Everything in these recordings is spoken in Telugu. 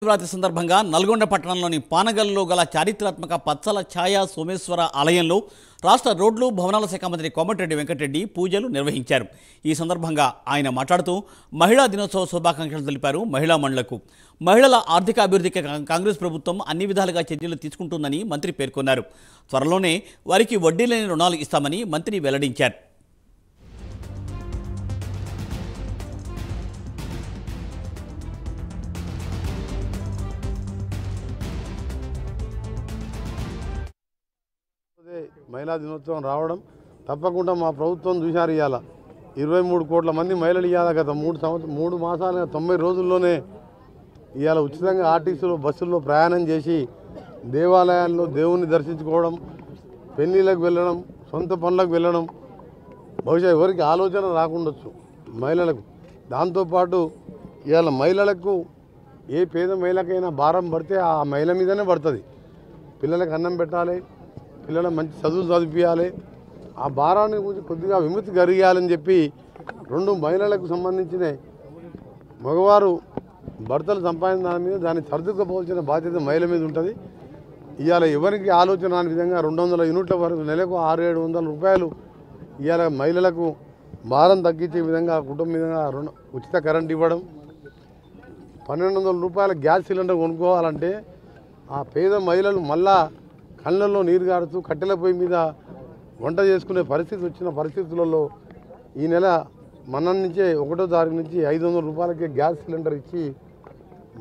శివరాత్రి సందర్భంగా నల్గొండ పట్టణంలోని పానగల్లో గల చారిత్రాత్మక పచ్చల ఛాయా సోమేశ్వర ఆలయంలో రాష్ట్ర రోడ్లు భవనాల శాఖ మంత్రి కోమటిరెడ్డి వెంకటరెడ్డి పూజలు నిర్వహించారు. ఈ సందర్భంగా ఆయన మాట్లాడుతూ మహిళా దినోత్సవ శుభాకాంక్షలు తెలిపారు. మహిళా మండళ్లకు మహిళల ఆర్థిక అభివృద్ధికి కాంగ్రెస్ ప్రభుత్వం అన్ని విధాలుగా చర్యలు తీసుకుంటుందని మంత్రి పేర్కొన్నారు. త్వరలోనే వారికి వడ్డీ లేని రుణాలు ఇస్తామని మంత్రి వెల్లడించారు. మహిళా దినోత్సవం రావడం తప్పకుండా మా ప్రభుత్వం చూశారు. ఇవాళ 23 కోట్ల మంది మహిళలు ఇవాళ గత 3 మాసాల 90 రోజుల్లోనే ఇవాళ ఉచితంగా ఆర్టీసీలో బస్సుల్లో ప్రయాణం చేసి దేవాలయాల్లో దేవుణ్ణి దర్శించుకోవడం, పెళ్ళిళ్ళకు వెళ్ళడం, సొంత పనులకు వెళ్ళడం బహుశా ఎవరికి ఆలోచన రాకుండొచ్చు మహిళలకు. దాంతోపాటు ఇవాళ మహిళలకు ఏ పేద మహిళకైనా భారం పడితే ఆ మహిళ మీదనే పడుతుంది. పిల్లలకు అన్నం పెట్టాలి, పిల్లలకు మంచి చదువులు చదివించాలి, ఆ భారాన్ని గురించి కొద్దిగా విముక్తి కలిగాలని చెప్పి 2 మహిళలకు సంబంధించిన మగవారు భర్తలు సంపాదించిన దాని మీద దాన్ని సర్దుకుపోవాల్సిన బాధ్యత మహిళ మీద ఉంటుంది. ఇవాళ ఎవరికి ఆలోచన అనే విధంగా 200 యూనిట్ల వరకు నెలకు 600-700 రూపాయలు ఇవాళ మహిళలకు భారం తగ్గించే విధంగా కుటుంబం విధంగా ఉచిత కరెంట్ ఇవ్వడం, 1200 రూపాయల గ్యాస్ సిలిండర్ కొనుక్కోవాలంటే ఆ పేద మహిళలు మళ్ళా కళ్ళల్లో నీరు గారుతూ కట్టెల పొయ్యి మీద వంట చేసుకునే పరిస్థితి వచ్చిన పరిస్థితులలో ఈ నెల మన నుంచే 1వ తారీఖు నుంచి 500 రూపాయలకే గ్యాస్ సిలిండర్ ఇచ్చి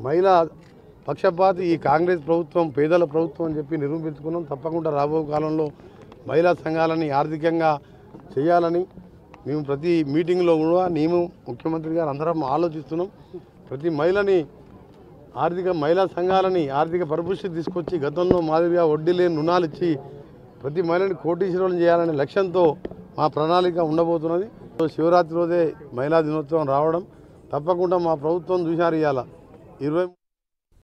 మహిళా పక్షపాతి ఈ కాంగ్రెస్ ప్రభుత్వం పేదల ప్రభుత్వం అని చెప్పి నిరూపించుకున్నాం. తప్పకుండా రాబో కాలంలో మహిళా సంఘాలని ఆర్థికంగా చేయాలని మేము ప్రతి మీటింగ్లో కూడా మేము ముఖ్యమంత్రి గారు అందరం ఆలోచిస్తున్నాం. ప్రతి మహిళని మహిళా సంఘాలని ఆర్థిక పరిపుష్టి తీసుకొచ్చి గతంలో మాదిరిగా వడ్డీ లేని రుణాలు ఇచ్చి ప్రతి మహిళని కోటీశ్వరులను చేయాలనే లక్ష్యంతో మా ప్రణాళిక ఉండబోతున్నది. శివరాత్రి రోజే మహిళా దినోత్సవం రావడం తప్పకుండా మా ప్రభుత్వం చూశారు. ఇవాళ 23